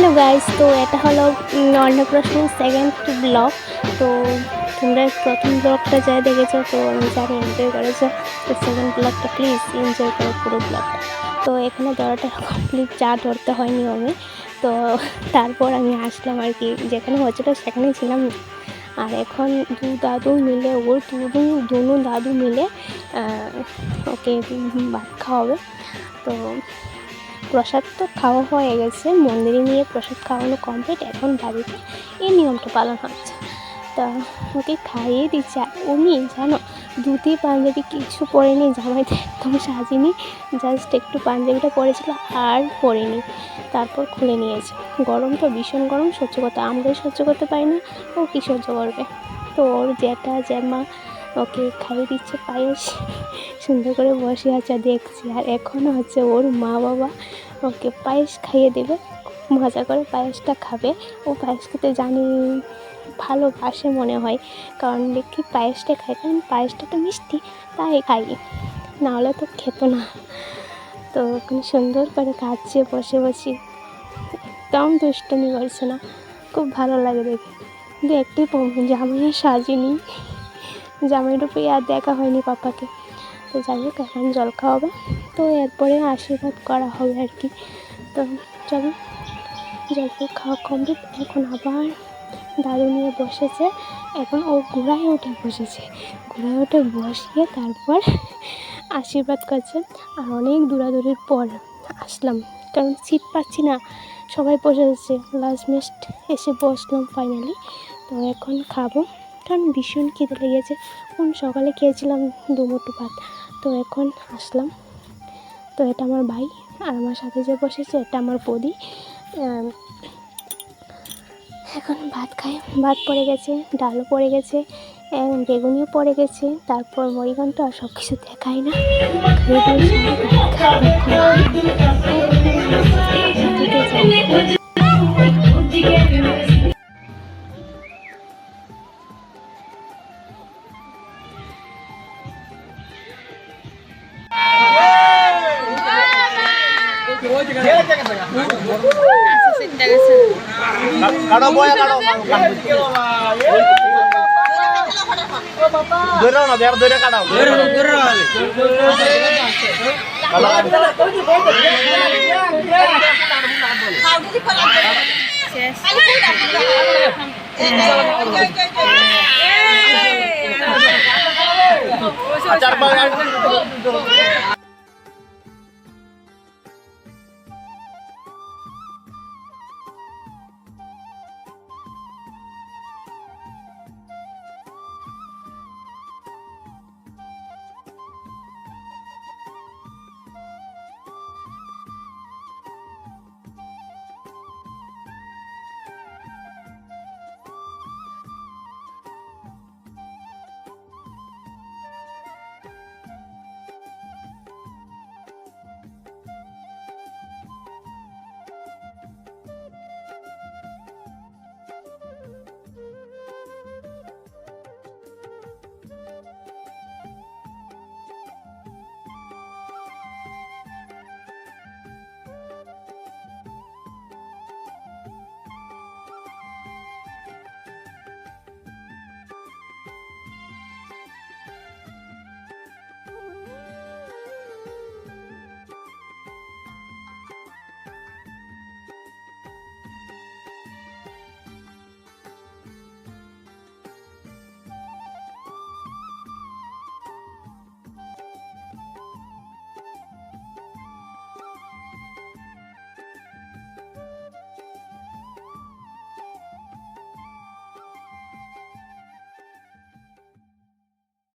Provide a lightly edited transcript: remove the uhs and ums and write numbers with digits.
Hello guys, তো এটা হলো অন্নপ্রাশনের সেকেন্ড ব্লগ। তো তোমরা প্রথম ব্লগটা যা দেখেছো, তো আমি জানি এনজয় করেছো। তো সেকেন্ড ব্লগটা প্লিজ এনজয় করো পুরো ব্লগটা। তো এখানে ধরাটা কমপ্লিট, যা ধরতে হয় নিয়মে। তো তারপর আমি আসলাম আর কি, যেখানে হচ্ছিলো সেখানেই ছিলাম। আর এখন দাদু মিলে, ওর দুনো দাদু মিলে ওকে ভাত খাওয়াবে। তো প্রসাদ তো খাওয়া হয়ে গেছে, মন্দিরে নিয়ে প্রসাদ খাওয়ানো কমপ্লিট। এখন বাড়িতে এই নিয়মটা পালন হচ্ছে। তা ওকে খাইয়ে দিচ্ছে। আর উনি জানো, ধুতি পাঞ্জাবি কিছু পরেনি, জামাইতে একদম সাজিনি, জাস্ট একটু পাঞ্জাবিটা পরেছিল আর পরেনি। তারপর খুলে নিয়েছে। গরম তো ভীষণ গরম, সহ্য করতে, আমরাই সহ্য করতে পারি না, ও কী সহ্য করবে। তো ওর জ্যামা ওকে খাইয়ে দিচ্ছে পায়েস, সুন্দর করে বসে আছে দেখছি। আর এখনও হচ্ছে ওর মা বাবা ওকে পায়েস খাইয়ে দেবে, মজা করে পায়েসটা খাবে। ও পায়েস খেতে জানি ভালোবাসে মনে হয়, কারণ দেখি পায়েসটা খাই, কারণ পায়েসটা তো মিষ্টি, তাই খাই, নাহলে তো খেত না। তো ওখানে সুন্দর করে খাচ্ছে বসে বসে, একদম দুষ্টুমি করছে না, খুব ভালো লাগে দেখে। কিন্তু একটি জামাইয়ের সাজিনি, জামাইয়ের উপরে আর দেখা হয়নি পাপাকে। তো যাই হোক, এখন জল খাওয়াবে, তো এরপরে আশীর্বাদ করা হবে আর কি। তো চলো, জল খাওয়া কমপ্লিট। এখন আবার দাদু নিয়ে বসেছে, এখন ও ঘোড়ায় উঠে বসেছে, ঘোড়ায় উঠে বসিয়ে তারপর আশীর্বাদ করছে। আর অনেক দূরাদূরির পর আসলাম, কারণ সিট পাচ্ছি না, সবাই বসে যাচ্ছে, লাস্ট মিনিট এসে বসলাম ফাইনালি। তো এখন খাবো, কারণ ভীষণ খিদে লেগেছে। সকালে খেয়েছিলাম দুমুঠো ভাত, তো এখন আসলাম। তো এটা আমার ভাই, আর আমার সাথে যে বসেছে এটা আমার বৌদি। এখন ভাত খাই, ভাত পড়ে গেছে, ডালও পড়ে গেছে, বেগুনিও পড়ে গেছে, তারপর মরিঘণ্ট, আর সব কিছু দেখাই না। আচার